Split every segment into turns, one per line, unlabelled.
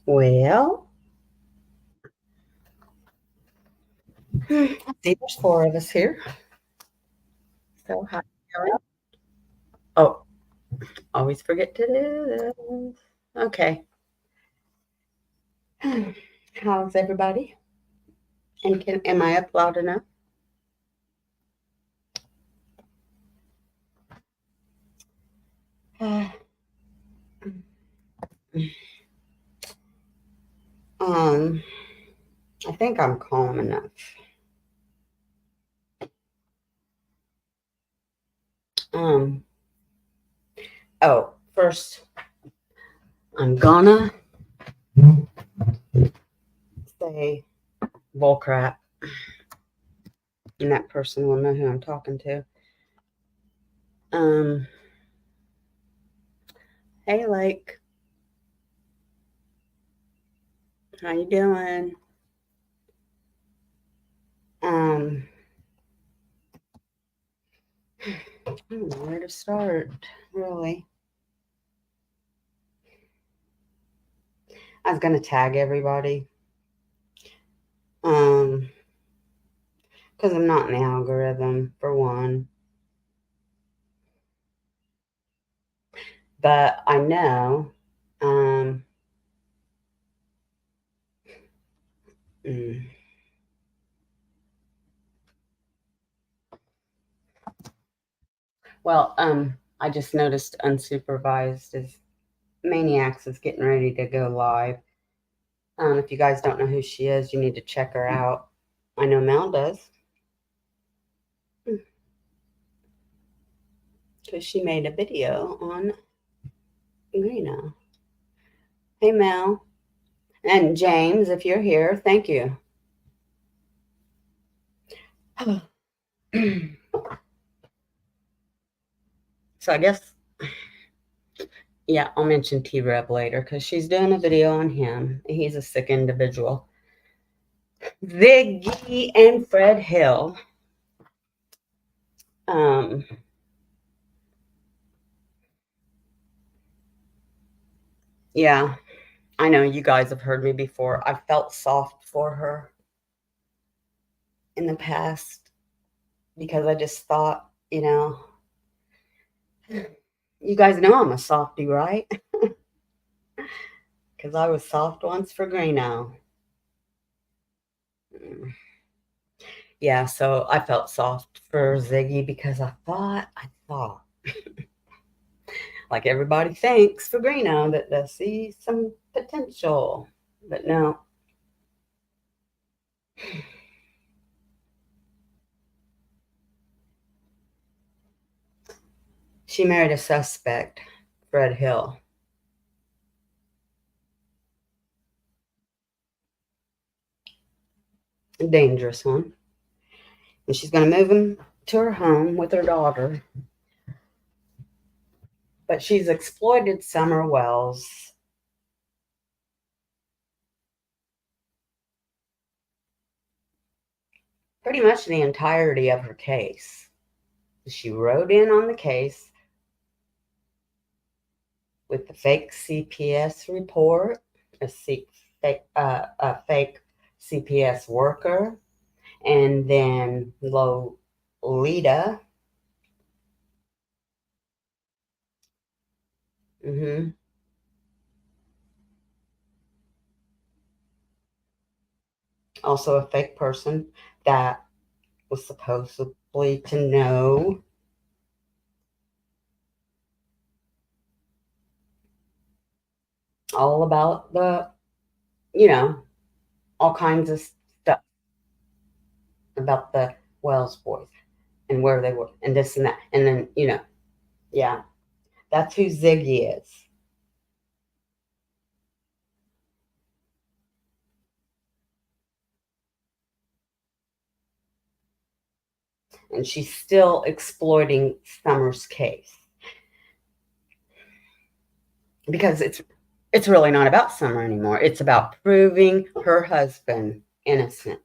Well, I see there's four of us here. So how you doing? Oh, always forget to do this. Okay. How's everybody? And am I up loud enough? um, I think I'm calm enough. Um, first, I'm gonna say bull crap, and that person will know who I'm talking to. Um, hey, Lake, how you doing? Um, I don't know where to start, really. I was gonna tag everybody, because I'm not in the algorithm for one, but I know, um, mm, well, I just noticed unsupervised is Maniacs is getting ready to go live. If you guys don't know who she is, you need to check her out. I know Mel does, because she made a video on Greeno. Hey, Mel. And James, if you're here, thank you. So I guess, yeah, I'll mention T-Rev later because she's doing a video on him. He's a sick individual. Ziggy and Fred Hill. Um, yeah, I know you guys have heard me before. I've felt soft for her in the past because I just thought, you guys know I'm a softie, right? Because I was soft once for Greeno. Yeah, so I felt soft for Ziggy because I thought, like everybody thinks for Greeno, that they see some potential. But no. She married a suspect, Fred Hill. A dangerous one. And she's going to move him to her home with her daughter. But she's exploited Summer Wells pretty much the entirety of her case. She wrote in on the case with the fake CPS report, a fake CPS worker, and then Lolita. Mm-hmm. Also, a fake person that was supposedly to know all about you know, all kinds of stuff about the Wells boys and where they were and this and that. And then, yeah, that's who Ziggy is. And she's still exploiting Summer's case because it's really not about Summer anymore. It's about proving her husband innocent.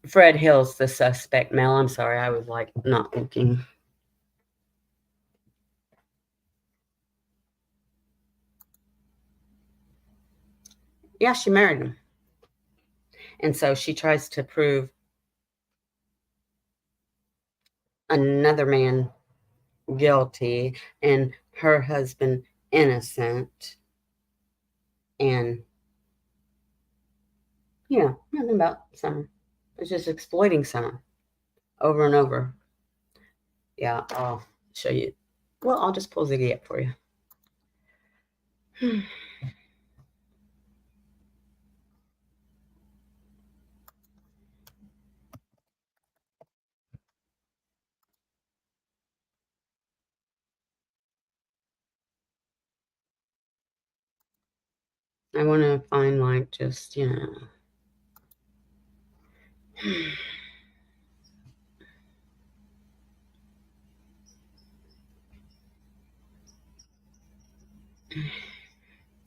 Fred Hill's the suspect, Mel. I'm sorry, I was like not looking. Yeah, she married him. And so she tries to prove another man guilty and her husband innocent. And, nothing about Summer. It's just exploiting Summer over and over. Yeah, I'll show you. Well, I'll just pull Ziggy up for you. I want to find, like, just, I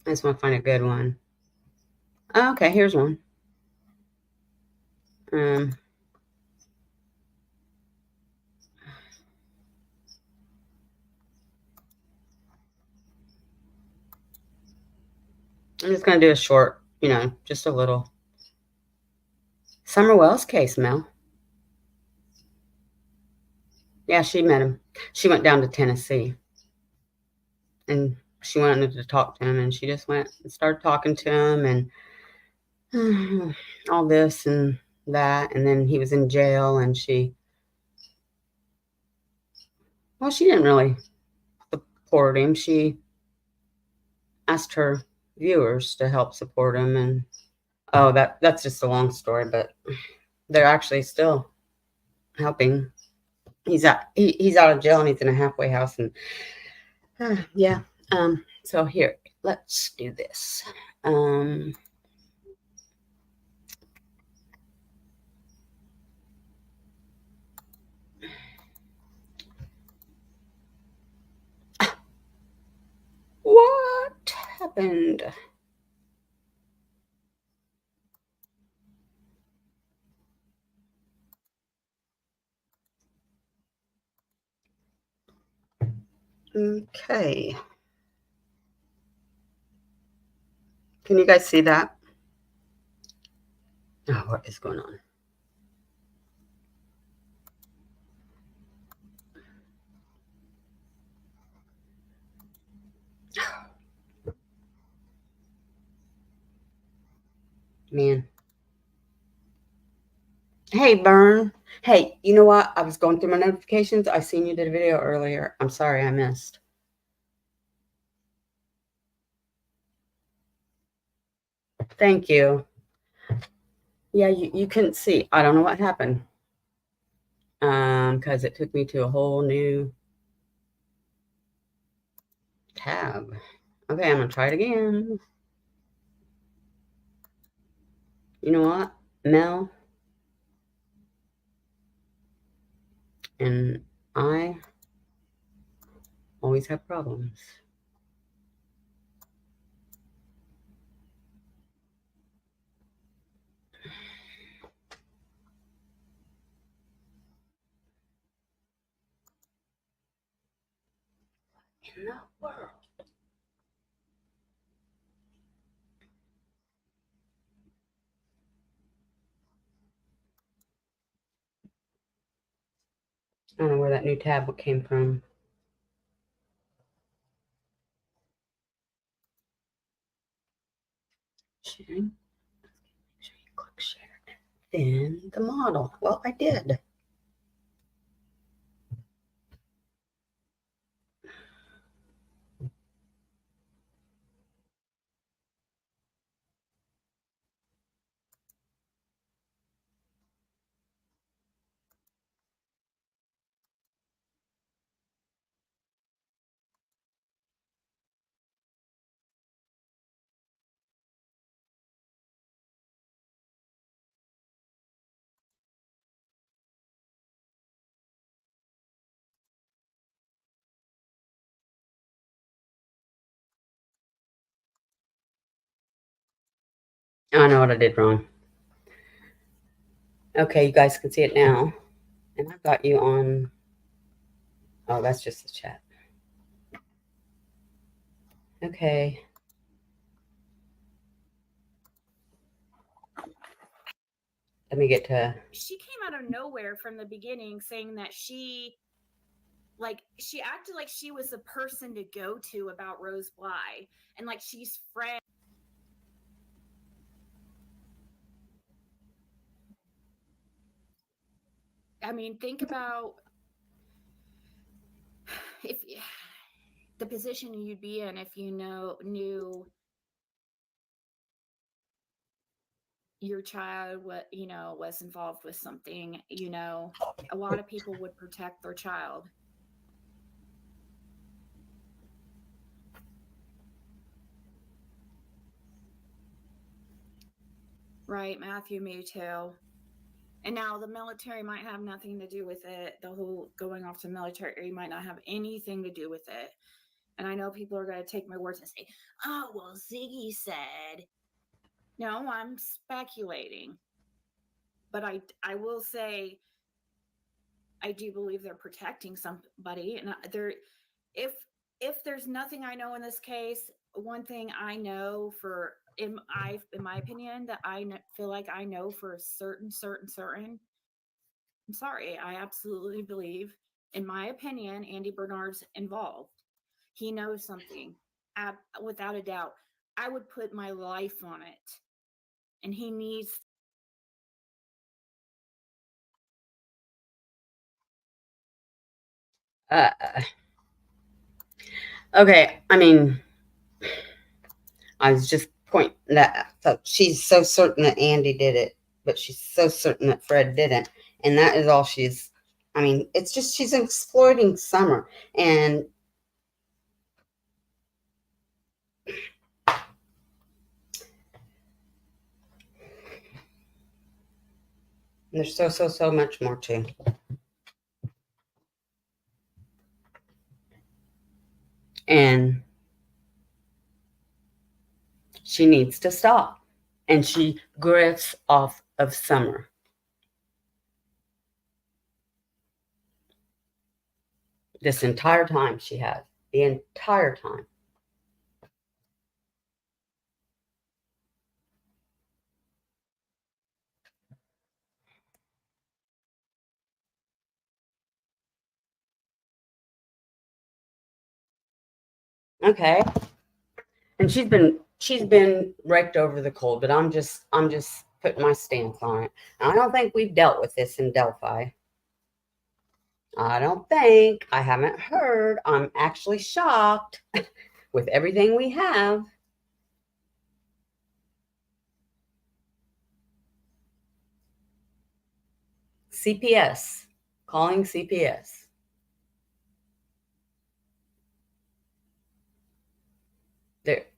just want to find a good one. Oh, okay, here's one. I'm just going to do a short, just a little. Summer Wells case, Mel. Yeah, she met him. She went down to Tennessee. And she wanted to talk to him, and she just went and started talking to him, and all this and that. And then he was in jail, and she didn't really support him. She asked her viewers to help support him, and that's just a long story, but they're actually still helping. He's out of jail, and he's in a halfway house, and yeah. So here, let's do this. What happened? Okay. Can you guys see that? Oh, what is going on? Man. Hey, Burn. Hey, you know what? I was going through my notifications. I seen you did a video earlier. I'm sorry I missed. Thank you. Yeah, you couldn't see. I don't know what happened. Because it took me to a whole new tab. Okay, I'm gonna try it again. You know what? Mel and I always have problems. In the world. I don't know where that new tab came from. Sharing. Make sure you click share. Then the model. Well, I did. I know what I did wrong. Okay, you guys can see it now. And I've got you on. Oh, that's just the chat. Okay. Let me get to.
She came out of nowhere from the beginning saying that she acted like she was the person to go to about Rose Bly, and like she's friends. I mean, think about if the position you'd be in if you knew your child was involved with something. A lot of people would protect their child. Right, Matthew, me too. And now the military might have nothing to do with it. The whole going off to military might not have anything to do with it. And I know people are going to take my words and say, oh, well, Ziggy said. No, I'm speculating. But I will say, I do believe they're protecting somebody. And if, if there's nothing I know in this case, one thing I know in my opinion, that feel like I know for a certain, I'm sorry, I absolutely believe, in my opinion, Andy Bernard's involved. He knows something, without a doubt. I would put my life on it, and he needs.
Uh, okay, I mean, I was just pointing that. So she's so certain that Andy did it, but she's so certain that Fred didn't, and that is all she's. I mean, it's just she's exploiting Summer, and there's so much more too. And she needs to stop. And she grifts off of Summer. This entire time she has. The entire time. Okay. And she's been raked over the coal, but I'm just putting my stance on it. And I don't think we've dealt with this in Delphi. I don't think. I haven't heard. I'm actually shocked with everything we have. CPS. Calling CPS.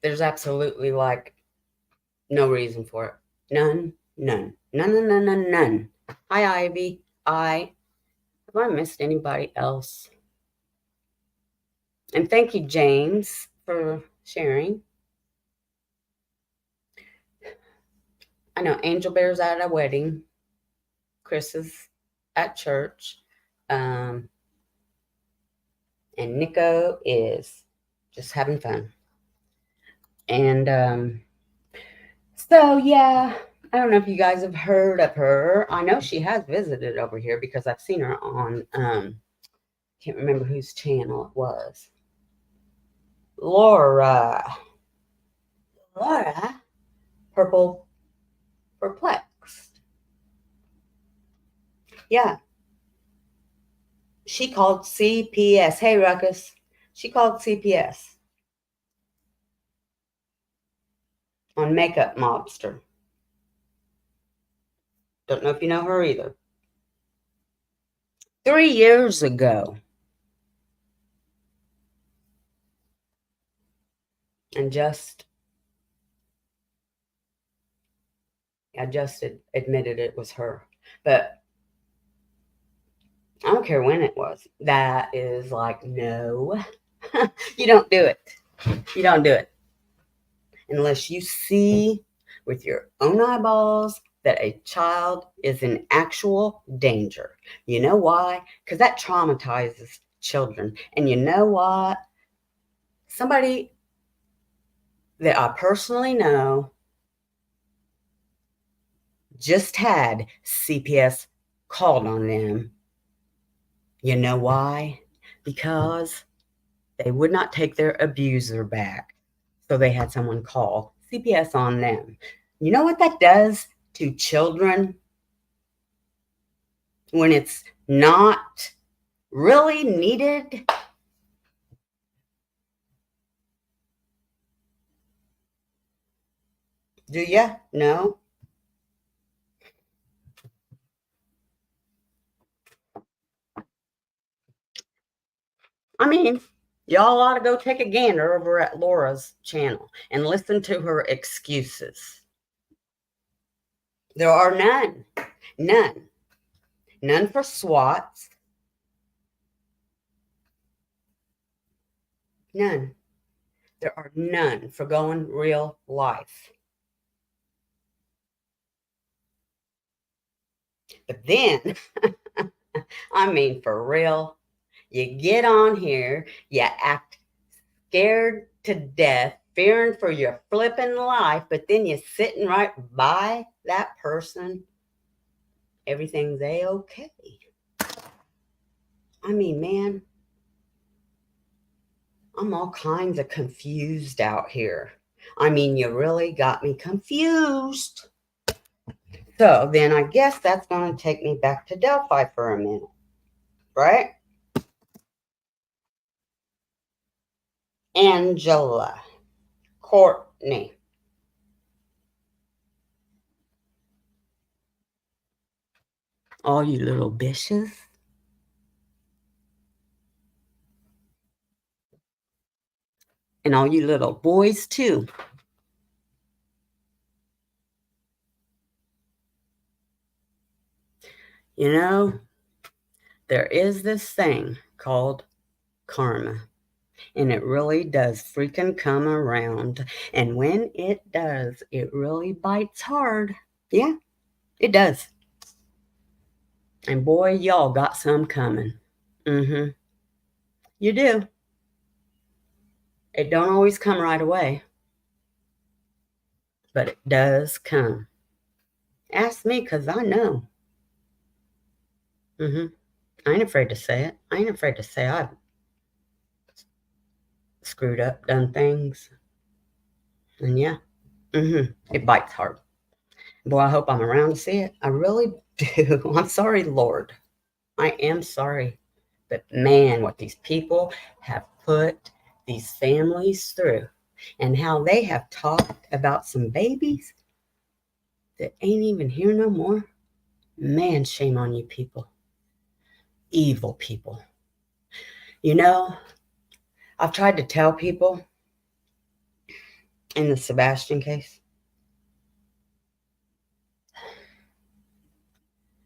There's absolutely like no reason for it. None. None. None. None. None. None. None. Hi, Ivy. Have I missed anybody else? And thank you, James, for sharing. I know Angel Bear's at a wedding. Chris is at church. Um, and Nico is just having fun. And so, yeah, I don't know if you guys have heard of her. I know she has visited over here because I've seen her on, can't remember whose channel it was. Laura. Laura? Purple Perplexed. Yeah, she called CPS. Hey, Ruckus. She called CPS on Makeup Mobster. Don't know if you know her either. 3 years ago. And I just admitted it was her. But I don't care when it was. That is like, no. You don't do it. You don't do it. Unless you see with your own eyeballs that a child is in actual danger. You know why? Because that traumatizes children. And you know what? Somebody that I personally know just had CPS called on them. You know why? Because they would not take their abuser back. So they had someone call CPS on them. You know what that does to children when it's not really needed? Do you? No? I mean, y'all ought to go take a gander over at Laura's channel and listen to her excuses. There are none. None. None for SWATs. None. There are none for going real life. But then, I mean, for real, you get on here, you act scared to death, fearing for your flipping life, but then you're sitting right by that person. Everything's A-okay. I mean, man, I'm all kinds of confused out here. I mean, you really got me confused. So then I guess that's going to take me back to Delphi for a minute, right? Angela, Courtney. All you little bitches. And all you little boys, too. You know, there is this thing called karma. And it really does freaking come around. And when it does, it really bites hard. Yeah, it does. And boy, y'all got some coming. Mm-hmm. You do. It don't always come right away, but it does come. Ask me, because I know. Mm-hmm. I ain't afraid to say it. I ain't afraid to say I've screwed up, done things. And yeah, it bites hard. Boy, I hope I'm around to see it. I really do. I'm sorry, Lord. I am sorry. But man, what these people have put these families through and how they have talked about some babies that ain't even here no more. Man, shame on you people. Evil people. You know, I've tried to tell people in the Sebastian case,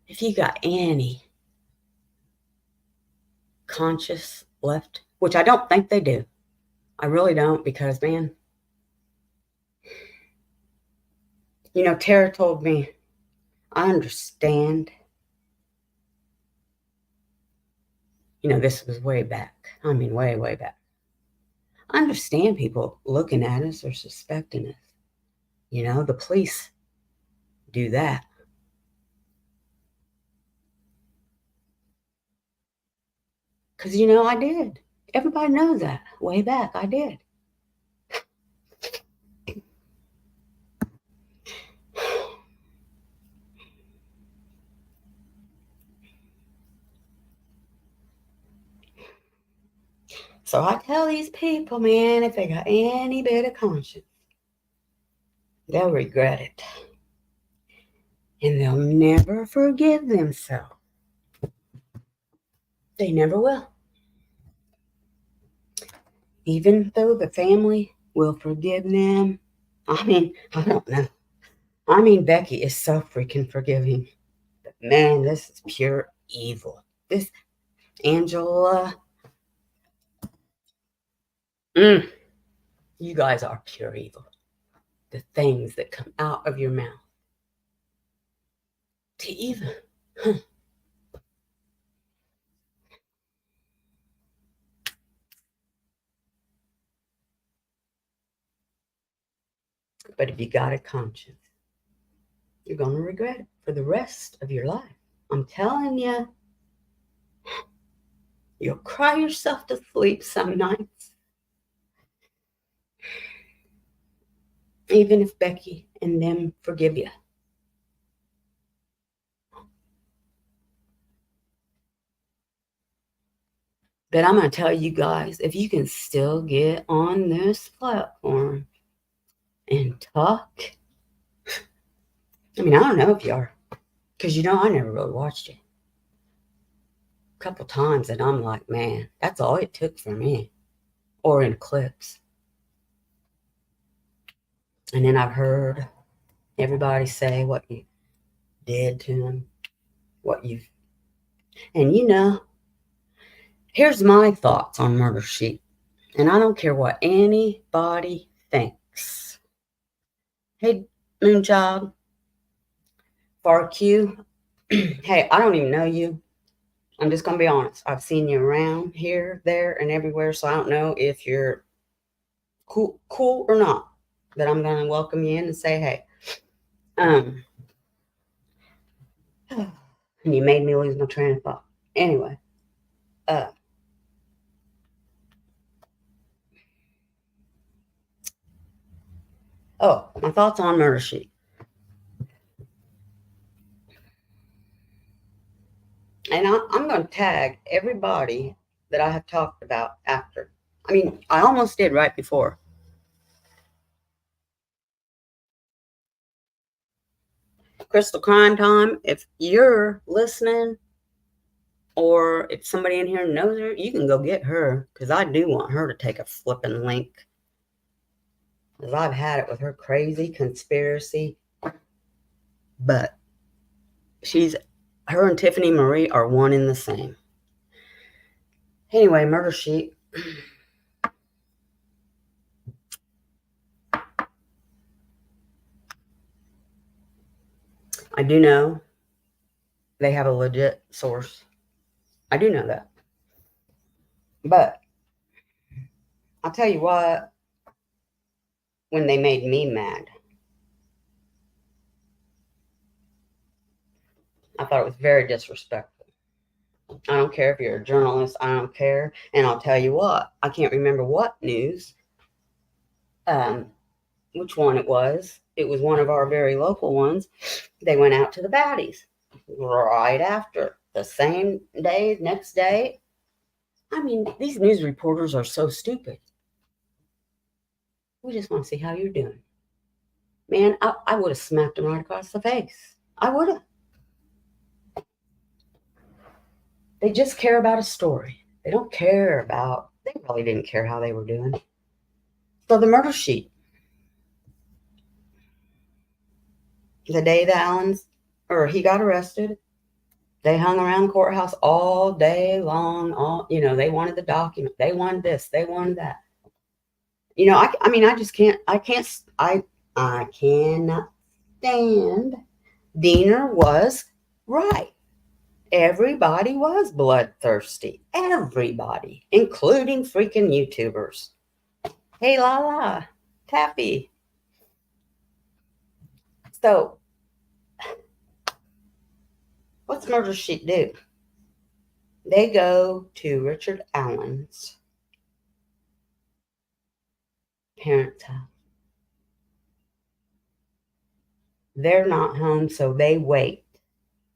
if you got any conscience left, which I don't think they do. I really don't, because man, you know, Tara told me, I understand. You know, this was way back. I mean, way, way back. I understand people looking at us or suspecting us. You know, the police do that. Because, you know, I did. Everybody knows that. Way back, I did. So I tell these people, man, if they got any bit of conscience, they'll regret it. And they'll never forgive themselves. They never will. Even though the family will forgive them. I mean, I don't know. I mean, Becky is so freaking forgiving. But man, this is pure evil. This Angela, you guys are pure evil. The things that come out of your mouth. To even, huh. But if you got a conscience, You're going to regret it for the rest of your life. I'm telling you, you'll cry yourself to sleep some nights. Even if Becky and them forgive you. But I'm going to tell you guys, if you can still get on this platform and talk, I mean, I don't know if you are, because I never really watched you. A couple times, and I'm like, man, that's all it took for me. Or in clips. And then I've heard everybody say what you did to them, what you've. And here's my thoughts on Murder Sheet. And I don't care what anybody thinks. Hey, Moonchild, FarQ, hey, I don't even know you. I'm just going to be honest. I've seen you around here, there, and everywhere, so I don't know if you're cool or not. But I'm going to welcome you in and say, hey. And you made me lose my train of thought. Anyway, my thoughts on Murder Sheet. And I'm going to tag everybody that I have talked about after. I mean, I almost did right before. Crystal Crime Time, if you're listening or if somebody in here knows her, you can go get her because I do want her to take a flipping link. Because I've had it with her crazy conspiracy. But her and Tiffany Marie are one in the same. Anyway, Murder Sheet. I do know they have a legit source. I do know that. But I'll tell you what, when they made me mad, I thought it was very disrespectful. I don't care if you're a journalist. I don't care. And I'll tell you what, I can't remember what news, which one it was. It was one of our very local ones. They went out to the baddies right after, the same day, next day. I mean, these news reporters are so stupid. We just want to see how you're doing. Man, I would have smacked him right across the face. I would have. They just care about a story. They don't care about, they really didn't care how they were doing. So the Murder Sheet. The day that he got arrested, they hung around the courthouse all day long. They wanted the document. They wanted this. They wanted that. I mean, I cannot stand. Diener was right. Everybody was bloodthirsty. Everybody, including freaking YouTubers. Hey, Lala, Taffy. So, what's Murder Sheet do? They go to Richard Allen's parents' house. They're not home, so they wait.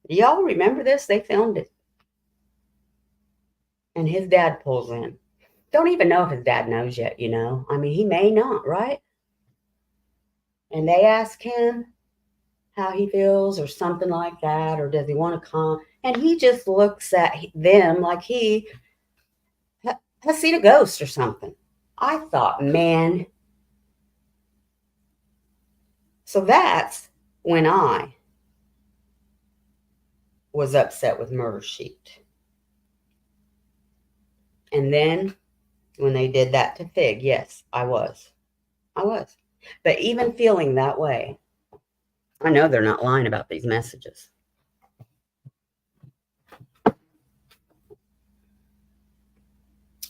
Do y'all remember this? They filmed it. And his dad pulls in. Don't even know if his dad knows yet, I mean, he may not, right? And they ask him how he feels or something like that, or does he want to come? And he just looks at them like he has seen a ghost or something. I thought, man. So that's when I was upset with Murder Sheet. And then when they did that to Fig, yes, I was. But even feeling that way, I know they're not lying about these messages.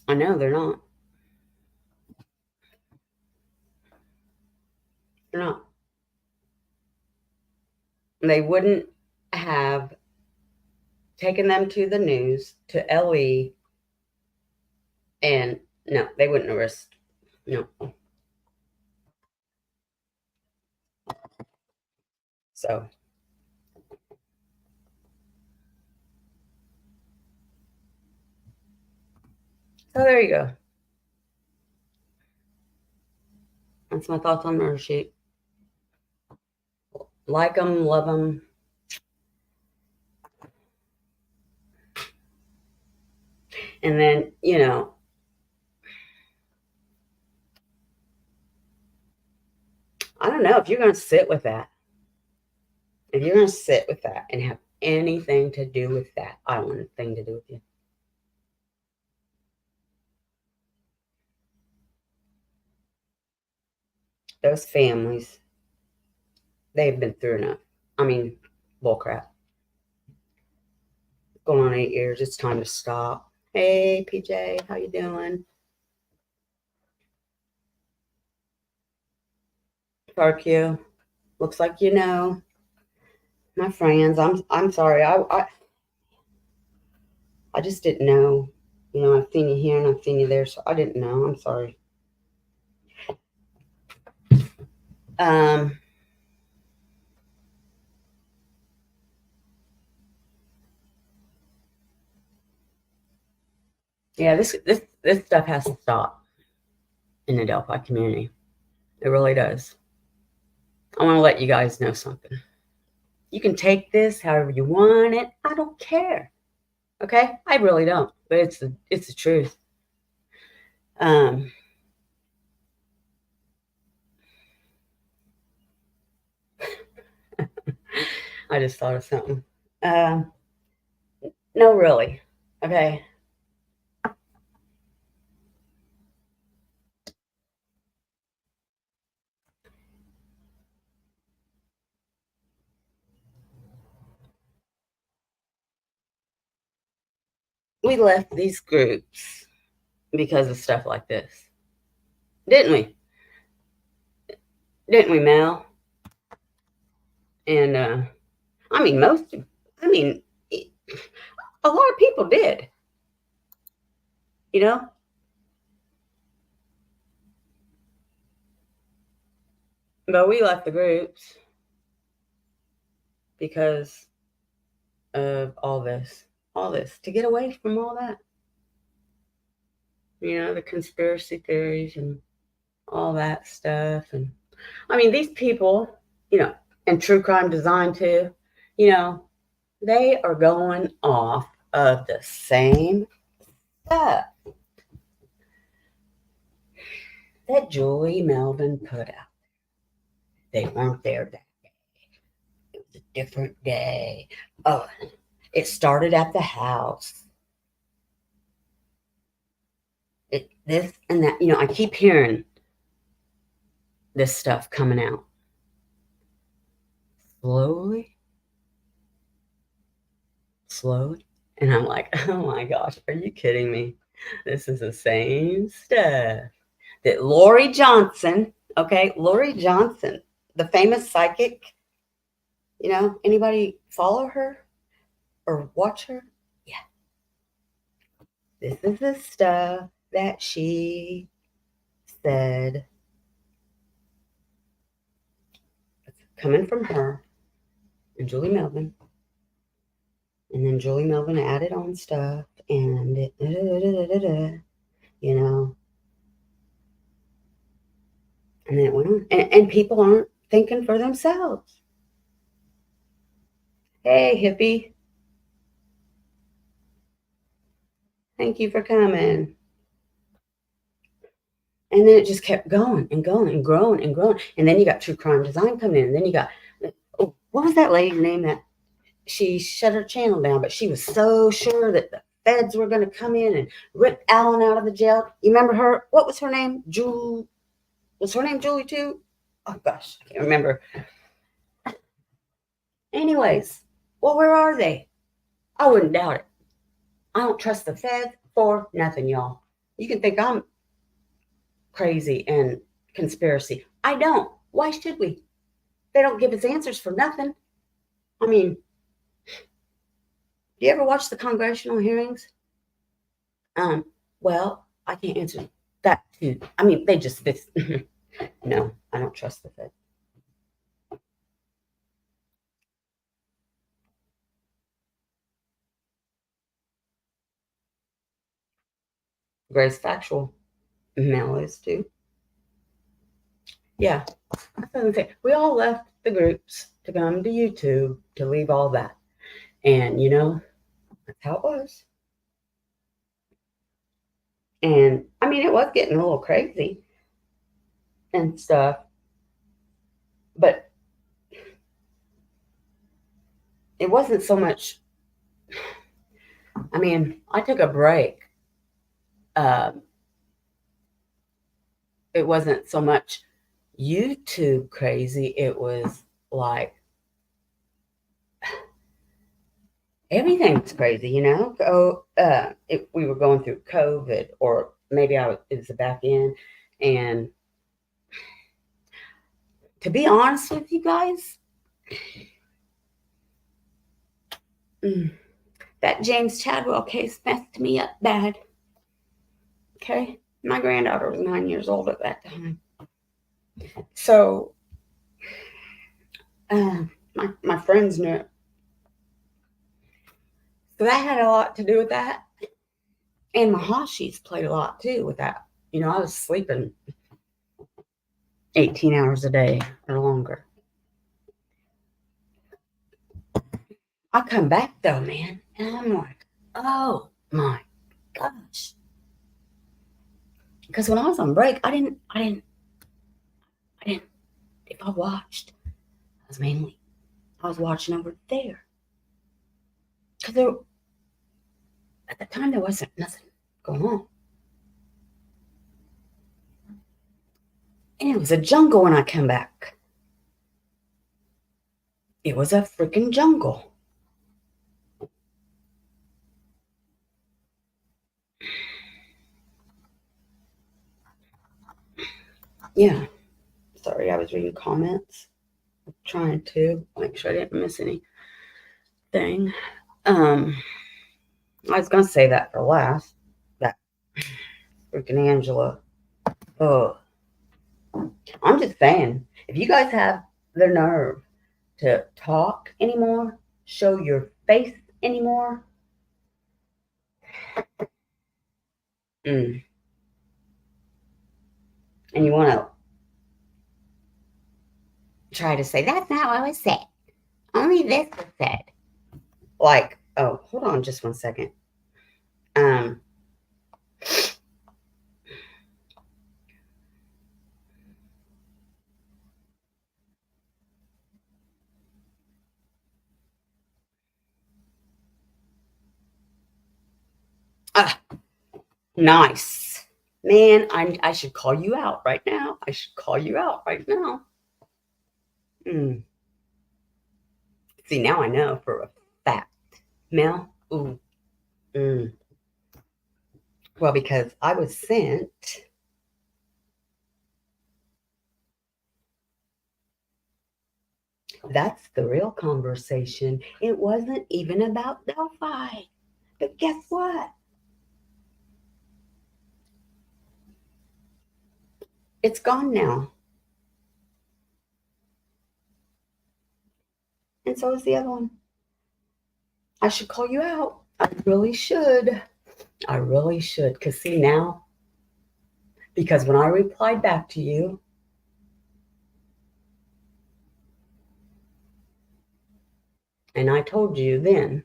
I know they're not. They're not. They wouldn't have taken them to the news, to LE, and no, they wouldn't arrest. No. So there you go. That's my thoughts on Murder Sheet. Like them, love them. And then, I don't know if you're going to sit with that. If you're going to sit with that and have anything to do with that, I don't want anything to do with you. Those families, they've been through enough. I mean, bullcrap. Going on 8 years, it's time to stop. Hey, PJ, how you doing? Park you. Looks like you know. My friends, I'm sorry. I just didn't know. I've seen you here and I've seen you there, so I didn't know. I'm sorry. Um, yeah, this stuff has to stop in the Delphi community. It really does. I want to let you guys know something. You can take this however you want it. I don't care. Okay? I really don't. But it's the truth. I just thought of something. Um, no, really. Okay. We left these groups because of stuff like this. Didn't we? Didn't we, Mel? And I mean, I mean, a lot of people did. You know, but we left the groups because of all this to get away from all that. The conspiracy theories and all that stuff. And I mean, these people, and true crime design too, they are going off of the same stuff that Julie Melvin put out. They weren't there that day. It was a different day. Oh, it started at the house. This and that. I keep hearing this stuff coming out slowly, and I'm like, oh my gosh, are you kidding me? This is the same stuff that Lori Johnson, okay, Lori Johnson, the famous psychic. Anybody follow her or watch her? Yeah, this is the stuff that she said. It's coming from her and Julie Melvin. And then Julie Melvin added on stuff and and then it went on. And people aren't thinking for themselves. Hey, hippie. Thank you for coming. And then it just kept going and going and growing and growing. And then you got true crime design coming in. And then you got, what was that lady's name that she shut her channel down, but she was so sure that the feds were going to come in and rip Alan out of the jail. You remember her? What was her name? Was her name Julie too? Oh gosh, I can't remember. Anyways, well, where are they? I wouldn't doubt it. I don't trust the feds for nothing, y'all. You can think I'm crazy and conspiracy. I don't. Why should we? They don't give us answers for nothing. I mean, do you ever watch the congressional hearings? Well, I can't answer that too. I mean, they just this. No, I don't trust the Fed. Grace factual. Mel is too. Yeah, that's what I'm saying. We all left the groups to come to YouTube to leave all that, and that's how it was. And I mean, it was getting a little crazy and stuff, but it wasn't so much. I mean, I took a break. Um, it wasn't so much YouTube crazy. It was like everything's crazy, we were going through COVID, or maybe it was the back end. And to be honest with you guys, mm, that James Chadwell case messed me up bad. Okay. My granddaughter was 9 years old at that time. So, my friends knew it. So that had a lot to do with that. And my Mahashi's played a lot too with that. I was sleeping 18 hours a day or longer. I come back though, man, and I'm like, oh my gosh. Because when I was on break, I didn't, if I watched, I was watching over there. Because at the time, there wasn't nothing going on. And it was a jungle when I come back. It was a freaking jungle. Yeah. Sorry, I was reading comments. Trying to make sure I didn't miss anything. I was gonna say that for last. That freaking Angela. Oh, I'm just saying, if you guys have the nerve to talk anymore, show your face anymore, mm, and you want to try to say that's not what was said, only this was said. Like, oh, hold on, just 1 second. Um, ah, nice, man. I should call you out right now. I should call you out right now. Mm. See, now I know for a fact. Mel, ooh, mm. Well, because I was sent. That's the real conversation. It wasn't even about Delphi. But guess what? It's gone now. And so is the other one. I should call you out. I really should. I really should. Because see now, because when I replied back to you, and I told you then,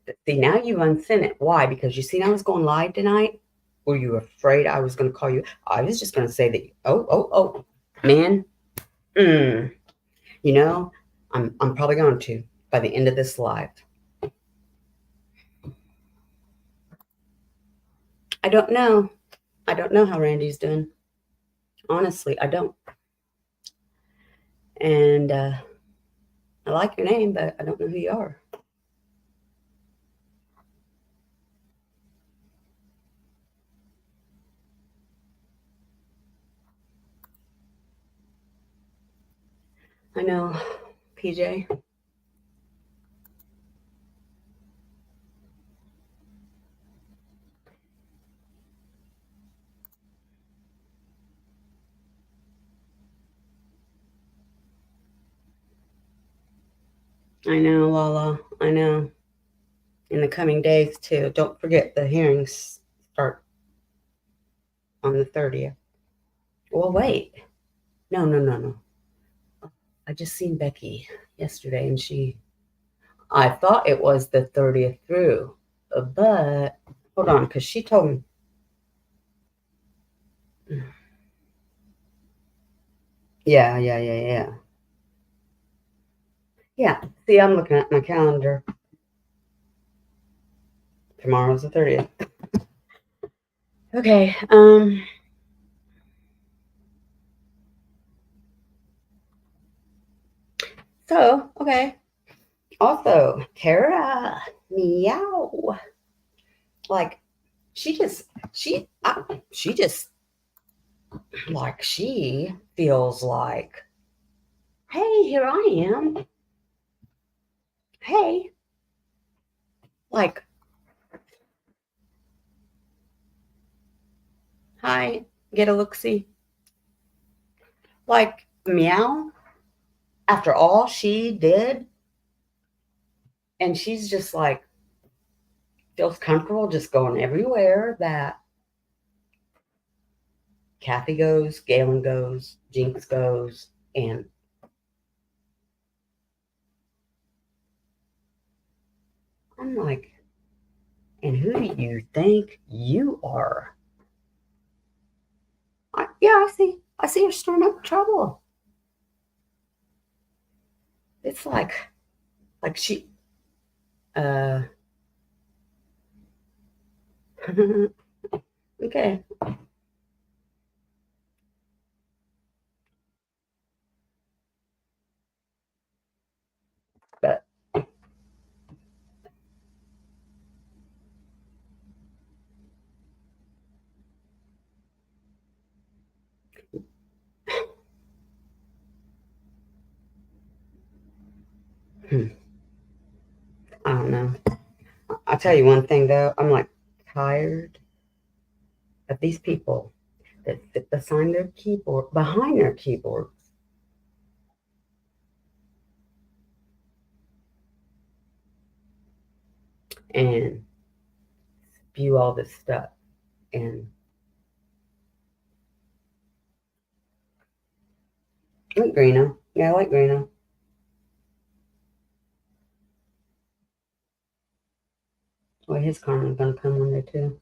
that, see now you unsent it. Why? Because you seen I was going live tonight. Were you afraid I was going to call you? I was just going to say that. Oh, man. Mm, you know, I'm probably going to by the end of this live. I don't know. I don't know how Randy's doing. Honestly, I don't. And I like your name, but I don't know who you are. I know, PJ. I know, Lala. I know. In the coming days, too. Don't forget the hearings start on the 30th. Well, wait. No, no, no, no. I just seen Becky yesterday, and I thought it was the 30th through, but hold on, because she told me. Yeah, yeah, yeah, yeah. Yeah. See, I'm looking at my calendar. Tomorrow's the 30th. Okay. So, okay. Also, Tara, meow. Like, she just, she just, like, she feels like, hey, here I am. Hey, like, hi, get a look see. Like, meow. After all she did, and she's just like, feels comfortable just going everywhere that Kathy goes, Galen goes, Jinx goes, and I'm like, and who do you think you are? Yeah, I see her stirring up trouble. It's like she, uh, okay, but hmm, I don't know. I'll tell you one thing though, I'm like tired of these people that sit behind their keyboard, and spew all this stuff. And I like Greeno. Yeah, I like Greeno. Well, his karma's gonna come one day too.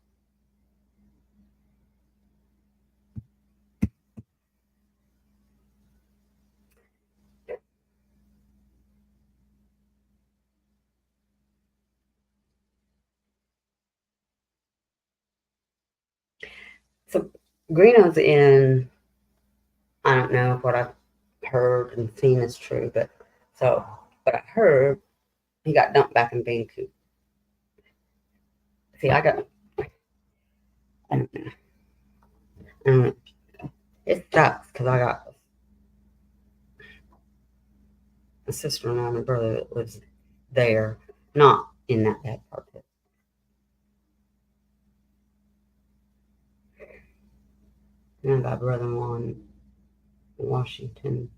So Greeno's in. I don't know if what I've heard and seen is true, but so what I heard, he got dumped back in Vancouver. See, I don't know. It sucks because I got a sister-in-law and a brother that lives there, not in that bad part of it. And I got a brother-in-law in Washington.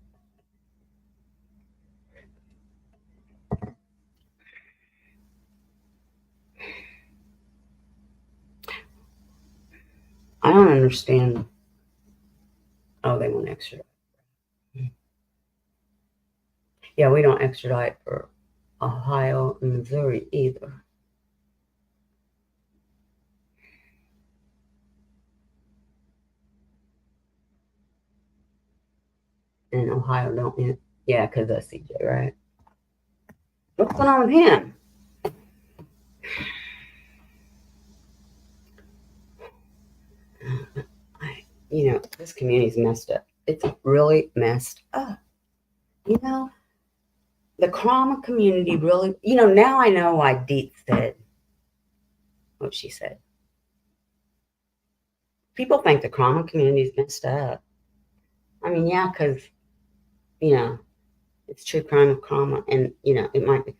I don't understand. Oh, they want extra. Yeah, we don't extradite for Ohio and Missouri either. And Ohio don't. Yeah, because that's CJ, right? What's going on with him? This community's messed up. It's really messed up. You know, the trauma community really, now I know why Deet said what she said. People think the trauma community's messed up. I mean, yeah, because, you know, it's true crime of trauma, and, it might be,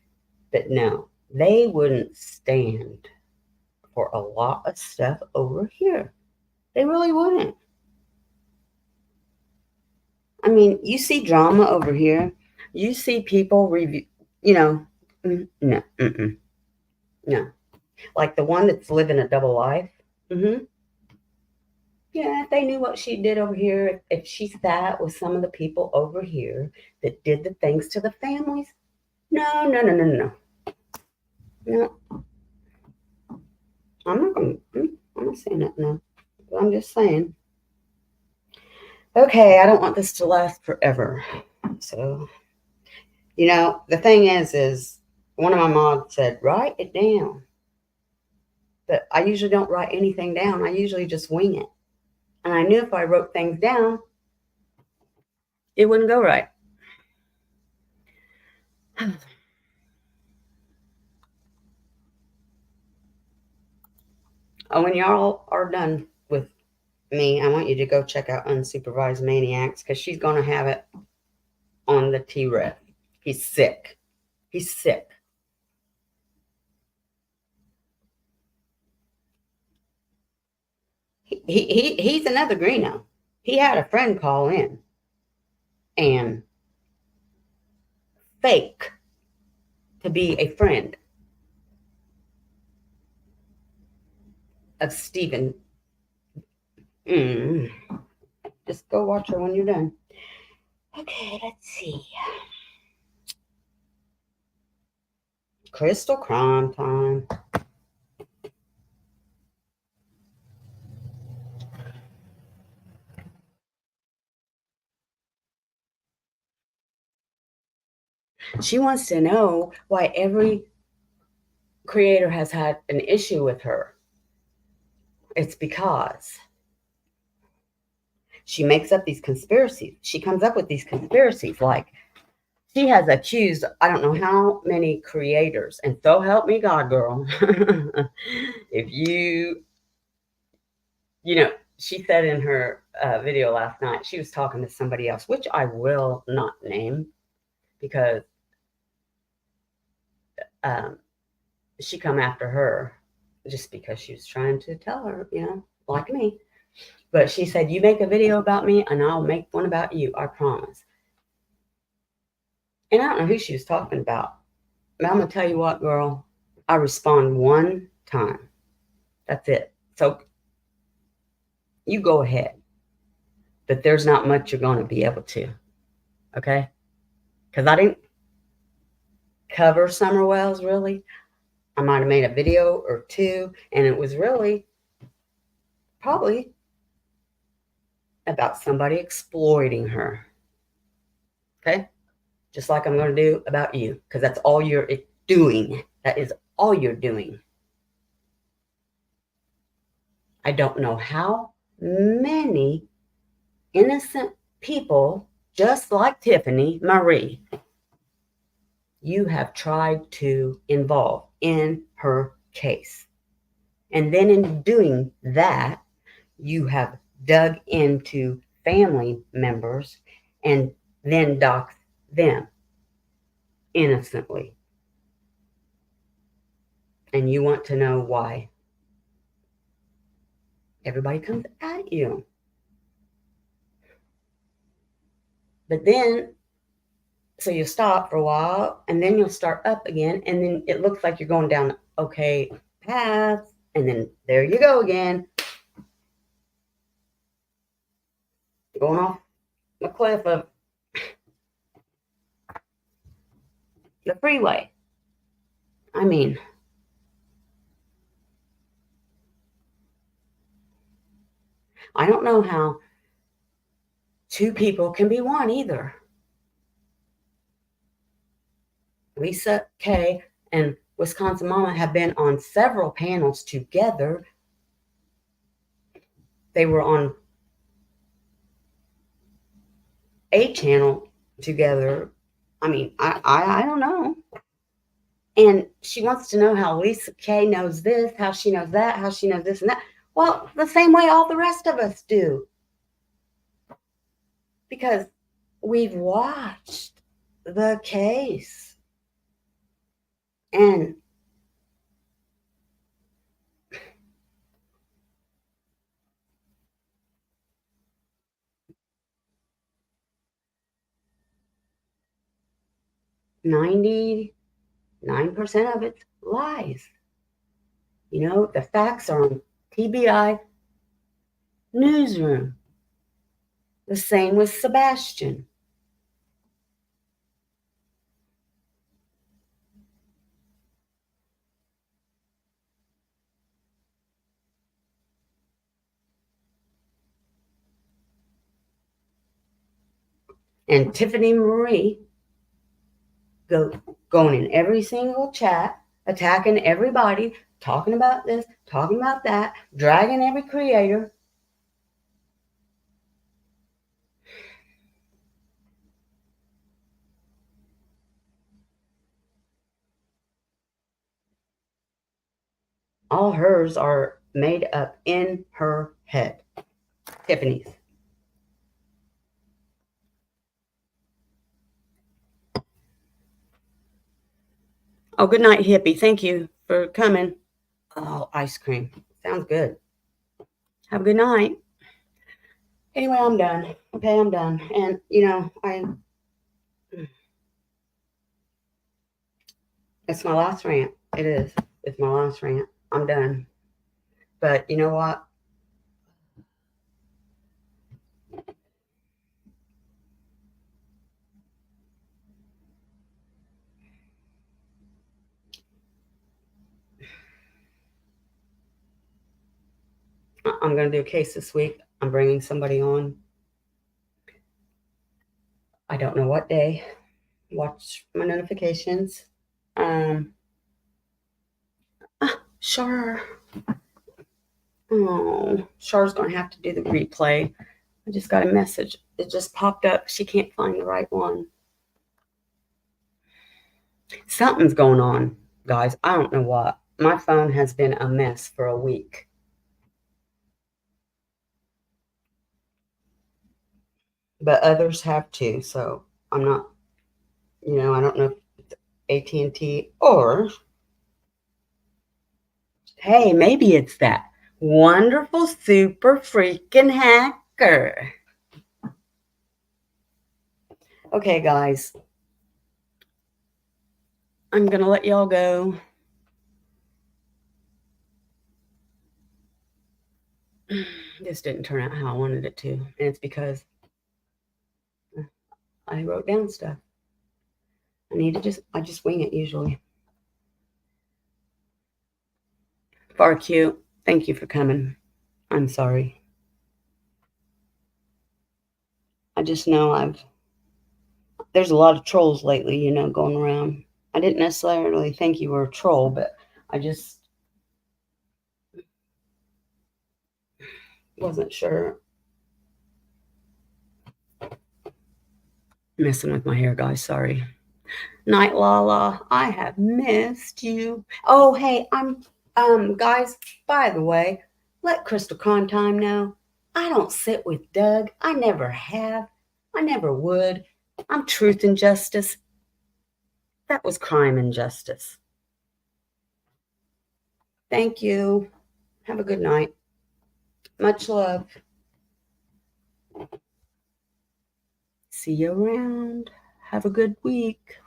but no, they wouldn't stand for a lot of stuff over here. They really wouldn't. I mean, you see drama over here. You see people review, you know, no, no. Like the one that's living a double life. Mm-hmm. Yeah, if they knew what she did over here, if she sat with some of the people over here that did the things to the families, no, no, no, no, no, no. I'm not going. I'm not saying that. No, I'm just saying. Okay, I don't want this to last forever. So, the thing is one of my mods said, write it down. But I usually don't write anything down. I usually just wing it. And I knew if I wrote things down, it wouldn't go right. Oh, when y'all are done with me, I want you to go check out Unsupervised Maniacs because she's going to have it on the T-Rev. He's sick. He's sick. He's another greeno. He had a friend call in and fake to be a friend of Stephen. Mm. Just go watch her when you're done. Okay, let's see. Crystal Crime Time. She wants to know why every creator has had an issue with her. It's because she makes up these conspiracies. She comes up with these conspiracies like she has accused I don't know how many creators, and so help me God, girl. If she said in her video last night, she was talking to somebody else, which I will not name because um, she come after her just because she was trying to tell her, like me. But she said, you make a video about me and I'll make one about you. I promise. And I don't know who she was talking about. But I'm going to tell you what, girl. I respond one time. That's it. So you go ahead. But there's not much you're going to be able to. Okay? Because I didn't cover Summer Wells really. I might have made a video or two. And it was really probably about somebody exploiting her. Okay? Just like I'm going to do about you. Because that's all you're doing. That is all you're doing. I don't know how many innocent people, just like Tiffany Marie, you have tried to involve in her case. And then in doing that, you have dug into family members and then doxed them innocently. And you want to know why everybody comes at you. But then, so you stop for a while and then you'll start up again. And then it looks like you're going down okay path. And then there you go again. Going off the cliff of the freeway. I mean, I don't know how two people can be one either. Lisa K and Wisconsin Mama have been on several panels together. They were on a channel together. I mean, I don't know. And she wants to know how Lisa K knows this, how she knows that, how she knows this and that. Well, the same way all the rest of us do. Because we've watched the case. And 9% of it's lies. You know, the facts are on TBI Newsroom. The same with Sebastian. And Tiffany Marie going in every single chat, attacking everybody, talking about this, talking about that, dragging every creator. All hers are made up in her head. Tiffany's. Oh, good night, hippie. Thank you for coming. Oh, ice cream. Sounds good. Have a good night. Anyway, I'm done. Okay, I'm done. And, it's my last rant. It is. It's my last rant. I'm done. But you know what? I'm going to do a case this week. I'm bringing somebody on. I don't know what day. Watch my notifications. Char. Oh, Char's going to have to do the replay. I just got a message. It just popped up. She can't find the right one. Something's going on, guys. I don't know what. My phone has been a mess for a week. But others have too. So I'm not, I don't know if it's AT&T or, hey, maybe it's that wonderful super freaking hacker. Okay, guys. I'm going to let y'all go. This didn't turn out how I wanted it to. And it's because I wrote down stuff. I just wing it usually. Far cute. Thank you for coming. I'm sorry. I just know there's a lot of trolls lately, going around. I didn't necessarily think you were a troll, but I just wasn't sure. Messing with my hair, guys. Sorry. Night Lala, I have missed you. Oh, hey, guys, by the way, let Crystal Time know. I don't sit with Doug. I never have. I never would. I'm truth and justice. That was crime and justice. Thank you. Have a good night. Much love. See you around. Have a good week.